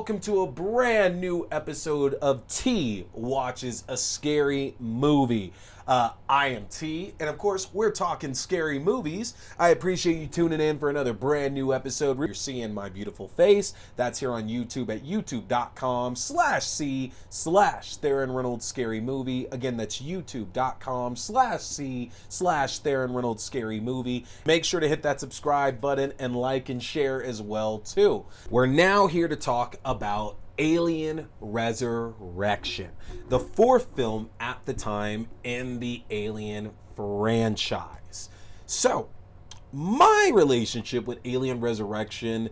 welcome to a brand new episode of T Watches a Scary Movie. I am T, and of course, we're talking scary movies. I appreciate you tuning in for another brand new episode. You're seeing my beautiful face. That's here on YouTube at youtube.com/C/Theron Reynolds Scary Movie. Again, that's youtube.com/C/Theron Reynolds Scary Movie. Make sure to hit that subscribe button and like and share as well, too. We're now here to talk about Alien Resurrection, the fourth film at the time in the Alien franchise. So, my relationship with Alien Resurrection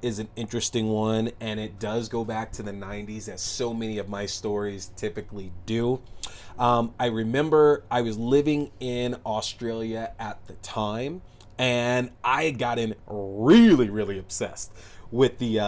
is an interesting one, and it does go back to the 90s, as so many of my stories typically do. I remember I was living in Australia at the time, and I had gotten really obsessed with the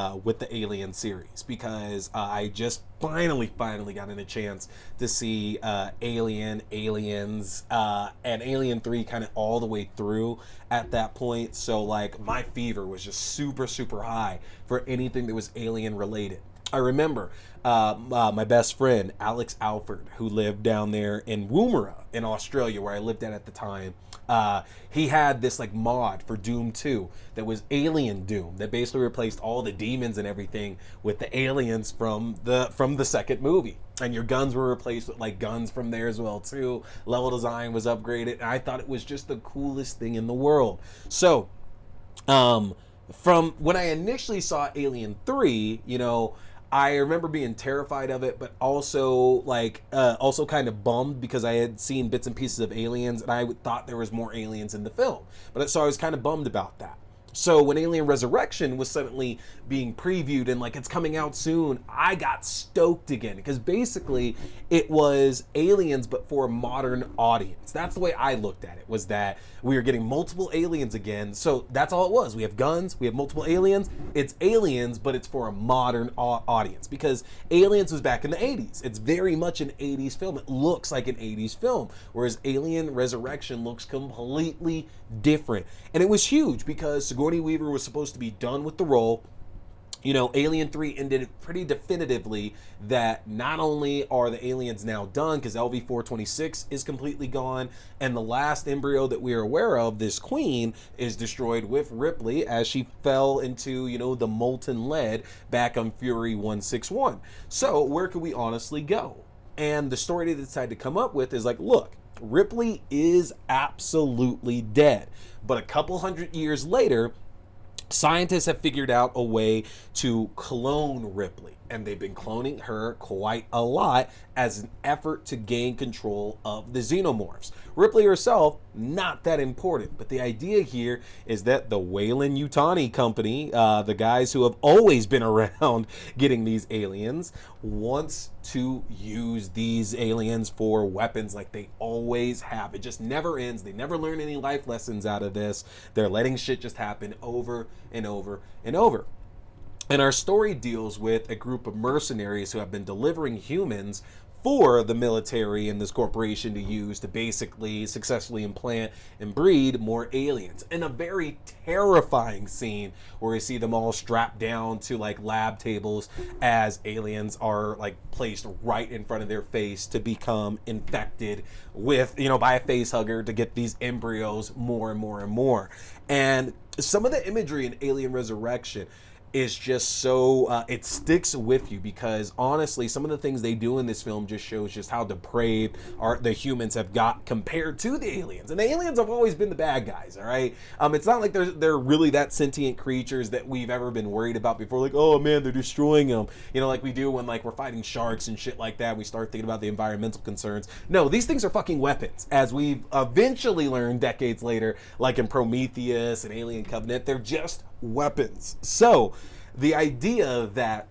Alien series because I just finally gotten a chance to see Aliens, and Alien 3 kind of all the way through at that point. So like my fever was just super high for anything that was Alien related. I remember my best friend, Alex Alford, who lived down there in Woomera in Australia, where I lived at the time. He had this like mod for Doom 2 that was Alien Doom, that basically replaced all the demons and everything with the aliens from the second movie. And your guns were replaced with like guns from there as well too. Level design was upgraded, and I thought it was just the coolest thing in the world. So, from when I initially saw Alien 3, I remember being terrified of it, but also also kind of bummed because I had seen bits and pieces of aliens, and I thought there was more aliens in the film. So I was kind of bummed about that. So when Alien Resurrection was suddenly being previewed and like it's coming out soon, I got stoked again because basically it was aliens but for a modern audience. That's the way I looked at it, was that we were getting multiple aliens again. So that's all it was. We have guns, we have multiple aliens. It's aliens, but it's for a modern audience because Aliens was back in the 80s. It's very much an 80s film. It looks like an 80s film, whereas Alien Resurrection looks completely different. And it was huge because Sigourney Weaver was supposed to be done with the role. Alien 3 ended it pretty definitively that not only are the aliens now done, because LV-426 is completely gone, and the last embryo that we are aware of, this queen, is destroyed with Ripley as she fell into, the molten lead back on Fury 161. So where could we honestly go? And the story they decided to come up with is like, look, Ripley is absolutely dead. But a couple hundred years later, scientists have figured out a way to clone Ripley, and they've been cloning her quite a lot as an effort to gain control of the xenomorphs. Ripley herself, not that important, but the idea here is that the Weyland-Yutani company, the guys who have always been around getting these aliens, wants to use these aliens for weapons like they always have. It just never ends. They never learn any life lessons out of this. They're letting shit just happen over and over and over. And our story deals with a group of mercenaries who have been delivering humans for the military and this corporation to use to basically successfully implant and breed more aliens. In a very terrifying scene where we see them all strapped down to like lab tables as aliens are like placed right in front of their face to become infected with, by a face hugger to get these embryos more and more and more. And some of the imagery in Alien Resurrection is just so, it sticks with you because honestly, some of the things they do in this film just shows just how depraved the humans have got compared to the aliens. And the aliens have always been the bad guys, all right? It's not like they're really that sentient creatures that we've ever been worried about before. Like, oh man, they're destroying them. Like we do when like we're fighting sharks and shit like that. We start thinking about the environmental concerns. No, these things are fucking weapons. As we've eventually learned decades later, like in Prometheus and Alien Covenant, they're just weapons. So the idea that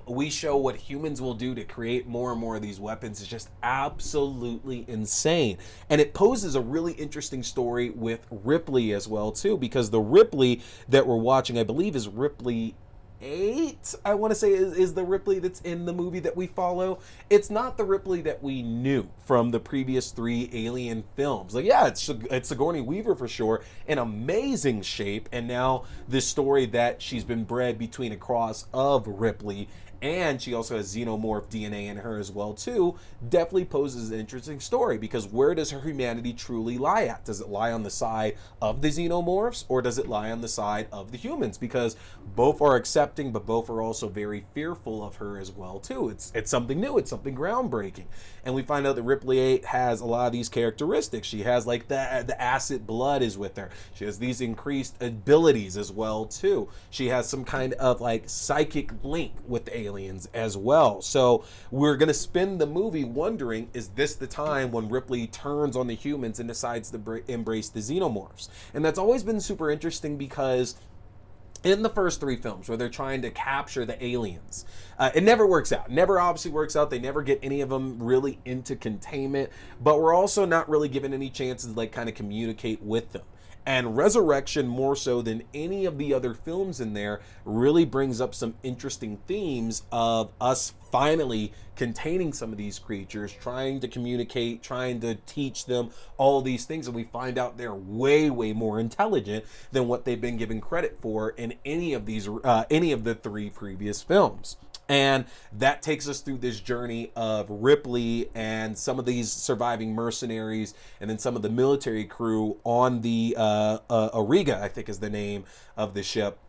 we show what humans will do to create more and more of these weapons is just absolutely insane. And it poses a really interesting story with Ripley as well too, because the Ripley that we're watching, I believe, is Ripley 8, I want to say, is the Ripley that's in the movie that we follow. It's not the Ripley that we knew from the previous 3 Alien films. Like, yeah, it's Sigourney Weaver for sure, in amazing shape, and now this story that she's been bred between a cross of Ripley, and she also has xenomorph DNA in her as well too, definitely poses an interesting story, because where does her humanity truly lie at? Does it lie on the side of the xenomorphs, or does it lie on the side of the humans? Because both are accepting, but both are also very fearful of her as well too. It's something new, it's something groundbreaking. And we find out that Ripley 8 has a lot of these characteristics. She has like the acid blood is with her. She has these increased abilities as well too. She has some kind of like psychic link with the aliens as well. So we're gonna spend the movie wondering, is this the time when Ripley turns on the humans and decides to embrace the xenomorphs? And that's always been super interesting, because in the first 3 films where they're trying to capture the aliens, it never works out. Never obviously works out. They never get any of them really into containment, but we're also not really given any chances to like kind of communicate with them. And Resurrection, more so than any of the other films in there, really brings up some interesting themes of us finally containing some of these creatures, trying to communicate, trying to teach them all these things, and we find out they're way more intelligent than what they've been given credit for in any of the 3 previous films. And that takes us through this journey of Ripley and some of these surviving mercenaries, and then some of the military crew on the Auriga, I think is the name of the ship,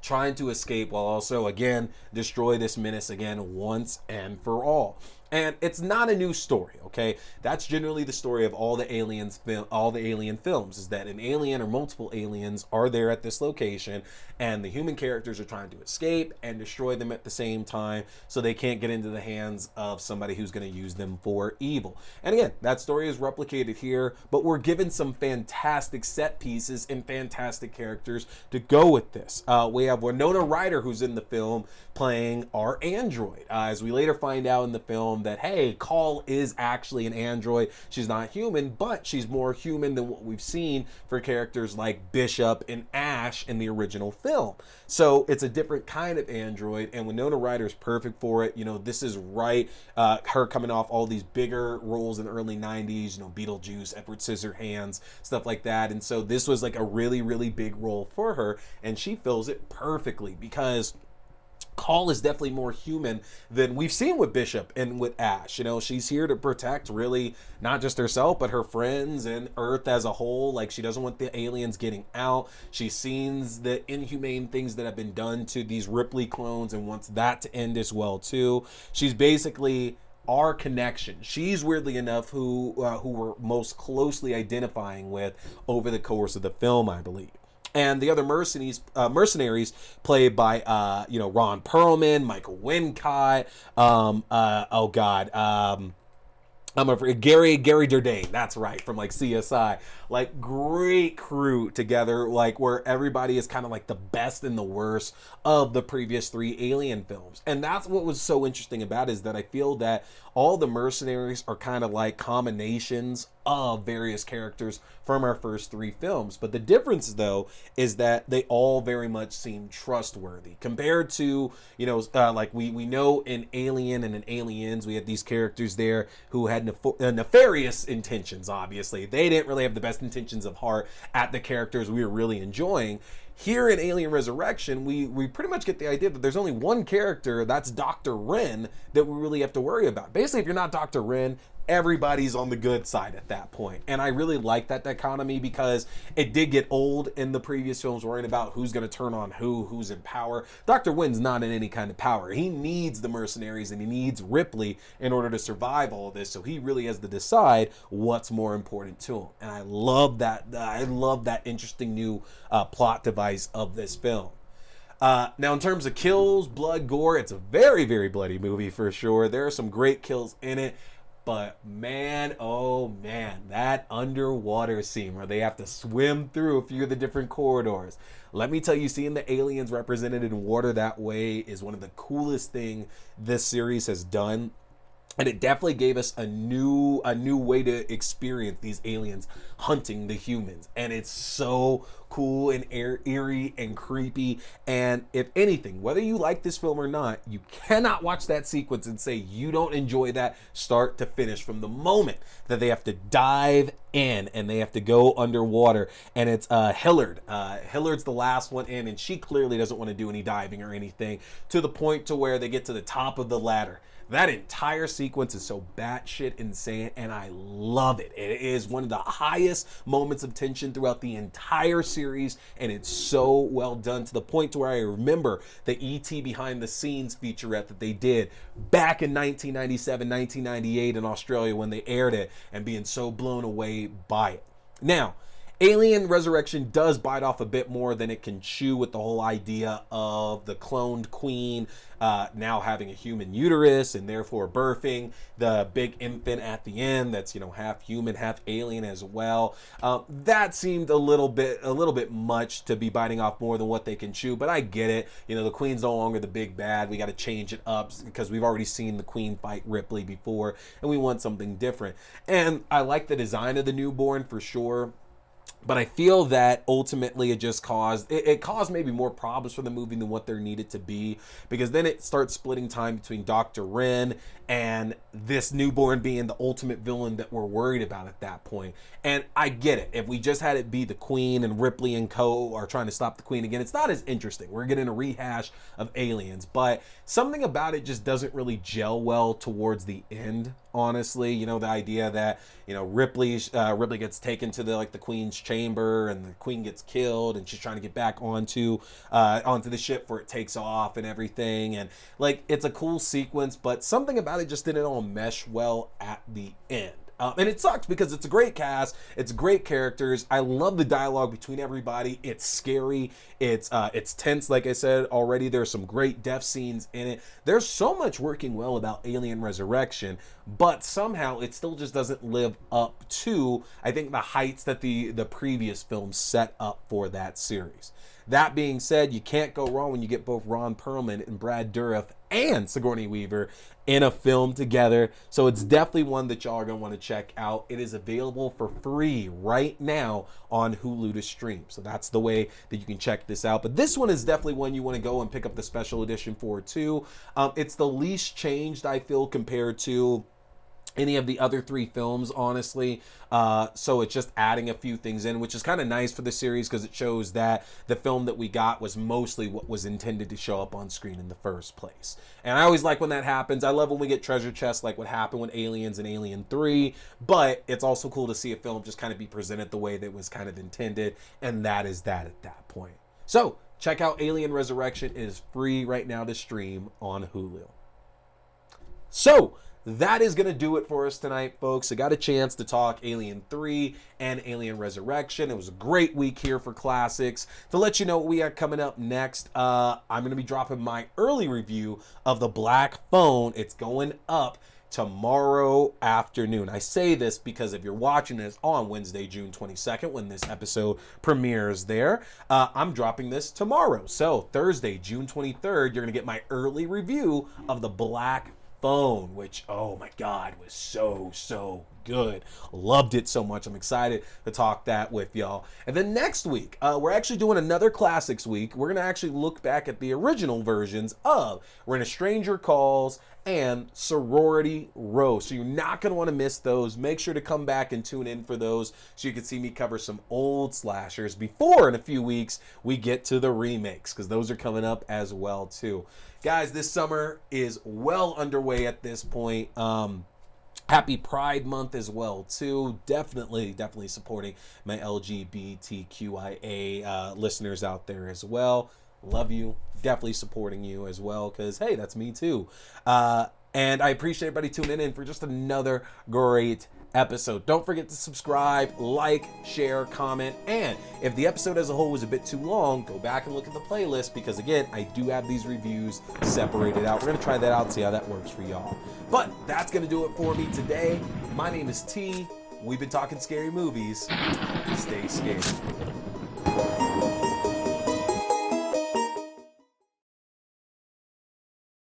trying to escape while also, again, destroy this menace again once and for all. And it's not a new story, okay? That's generally the story of all the alien films, is that an alien or multiple aliens are there at this location, and the human characters are trying to escape and destroy them at the same time, so they can't get into the hands of somebody who's going to use them for evil. And again, that story is replicated here, but we're given some fantastic set pieces and fantastic characters to go with this. We have Winona Ryder, who's in the film, playing our android. As we later find out in the film that, hey, Call is actually an android. She's not human, but she's more human than what we've seen for characters like Bishop and Ash in the original film. So it's a different kind of android, and Winona Ryder's perfect for it. You know, this is right. Her coming off all these bigger roles in the early 90s, you know, Beetlejuice, Edward Scissorhands, stuff like that. And so this was like a really big role for her, and she fills it perfectly, because Call is definitely more human than we've seen with Bishop and with Ash. You know, she's here to protect really not just herself, but her friends and Earth as a whole. Like, she doesn't want the aliens getting out. She's seen the inhumane things that have been done to these Ripley clones and wants that to end as well too. She's basically our connection. She's, weirdly enough, who we're most closely identifying with over the course of the film, I believe. And the other mercenaries played by, Ron Perlman, Michael Wincott, Gary Durdane, that's right, from like CSI. Like, great crew together, like where everybody is kind of like the best and the worst of the previous 3 Alien films. And that's what was so interesting about it, is that I feel that all the mercenaries are kind of like combinations of various characters from our first 3 films. But the difference, though, is that they all very much seem trustworthy compared to, like we know in Alien and in Aliens, we had these characters there who had nefarious intentions. Obviously, they didn't really have the best intentions of heart at the characters we were really enjoying. Here in Alien Resurrection, we pretty much get the idea that there's only one character, that's Dr. Wren, that we really have to worry about. Basically, if you're not Dr. Wren, everybody's on the good side at that point. And I really like that dichotomy, because it did get old in the previous films, worrying about who's going to turn on who's in power. Dr. Wyn's not in any kind of power. He needs the mercenaries and he needs Ripley in order to survive all of this. So he really has to decide what's more important to him. And I love that. I love that interesting new plot device of this film. Now, in terms of kills, blood, gore, it's a very bloody movie for sure. There are some great kills in it. But man, oh man, that underwater scene where they have to swim through a few of the different corridors. Let me tell you, seeing the aliens represented in water that way is one of the coolest things this series has done. And it definitely gave us a new way to experience these aliens hunting the humans. And it's so cool and eerie and creepy. And if anything, whether you like this film or not, you cannot watch that sequence and say you don't enjoy that start to finish, from the moment that they have to dive in and they have to go underwater. And it's Hillard. Hillard's the last one in, and she clearly doesn't want to do any diving or anything, to the point to where they get to the top of the ladder. That entire sequence is so batshit insane, and I love it. It is one of the highest moments of tension throughout the entire series, and it's so well done, to the point to where I remember the E.T. behind the scenes featurette that they did back in 1997, 1998 in Australia when they aired it, and being so blown away by it. Now, Alien Resurrection does bite off a bit more than it can chew, with the whole idea of the cloned queen now having a human uterus and therefore birthing the big infant at the end that's, you know, half human, half alien as well. That seemed a little bit much to be biting off more than what they can chew, but I get it. You know, the queen's no longer the big bad. We got to change it up because we've already seen the queen fight Ripley before, and we want something different. And I like the design of the newborn for sure. But I feel that ultimately it just caused maybe more problems for the movie than what there needed to be, because then it starts splitting time between Dr. Wren and this newborn being the ultimate villain that we're worried about at that point. And I get it. If we just had it be the Queen and Ripley and co are trying to stop the Queen again, it's not as interesting. We're getting a rehash of Aliens, but something about it just doesn't really gel well towards the end, honestly. You know, the idea that, you know, Ripley gets taken to the Queen's chamber, and the Queen gets killed, and she's trying to get back onto the ship before it takes off and everything. And like, it's a cool sequence, but something about it just didn't all mesh well at the end. And it sucks because it's a great cast, it's great characters. I love the dialogue between everybody. It's scary, it's tense. Like I said already, there's some great death scenes in it. There's so much working well about Alien Resurrection, but somehow it still just doesn't live up to, I think, the heights that the previous films set up for that series. That being said, you can't go wrong when you get both Ron Perlman and Brad Dourif and Sigourney Weaver in a film together. So it's definitely one that y'all are going to want to check out. It is available for free right now on Hulu to stream. So that's the way that you can check this out. But this one is definitely one you want to go and pick up the special edition for too. It's the least changed, I feel, compared to any of the other three films, honestly. So it's just adding a few things in, which is kind of nice for the series, because it shows that the film that we got was mostly what was intended to show up on screen in the first place. And I always like when that happens. I love when we get treasure chests, like what happened with Aliens and Alien 3, but it's also cool to see a film just kind of be presented the way that was kind of intended, and that is that at that point. So check out Alien Resurrection. It is free right now to stream on Hulu. So that is going to do it for us tonight, folks. I got a chance to talk Alien 3 and Alien Resurrection. It was a great week here for classics. To let you know what we got coming up next, I'm going to be dropping my early review of The Black Phone. It's going up tomorrow afternoon. I say this because if you're watching this on Wednesday, June 22nd, when this episode premieres there, I'm dropping this tomorrow. So Thursday, June 23rd, you're going to get my early review of The Black Phone, which, oh my God, was so good. Loved it so much. I'm excited to talk that with y'all. And then next week, we're actually doing another classics week. We're going to actually look back at the original versions of When a Stranger Calls and Sorority Row. So you're not going to want to miss those. Make sure to come back and tune in for those so you can see me cover some old slashers before, in a few weeks, we get to the remakes, because those are coming up as well too. Guys, this summer is well underway at this point. Happy Pride Month as well too. Definitely supporting my LGBTQIA listeners out there as well. Love you. Definitely supporting you as well, because hey, that's me too. And I appreciate everybody tuning in for just another great episode. Don't forget to subscribe, like, share, comment, and if the episode as a whole was a bit too long, go back and look at the playlist, because again, I do have these reviews separated out. We're going to try that out, see how that works for y'all. But that's going to do it for me today. My name is T. We've been talking scary movies. Stay scared.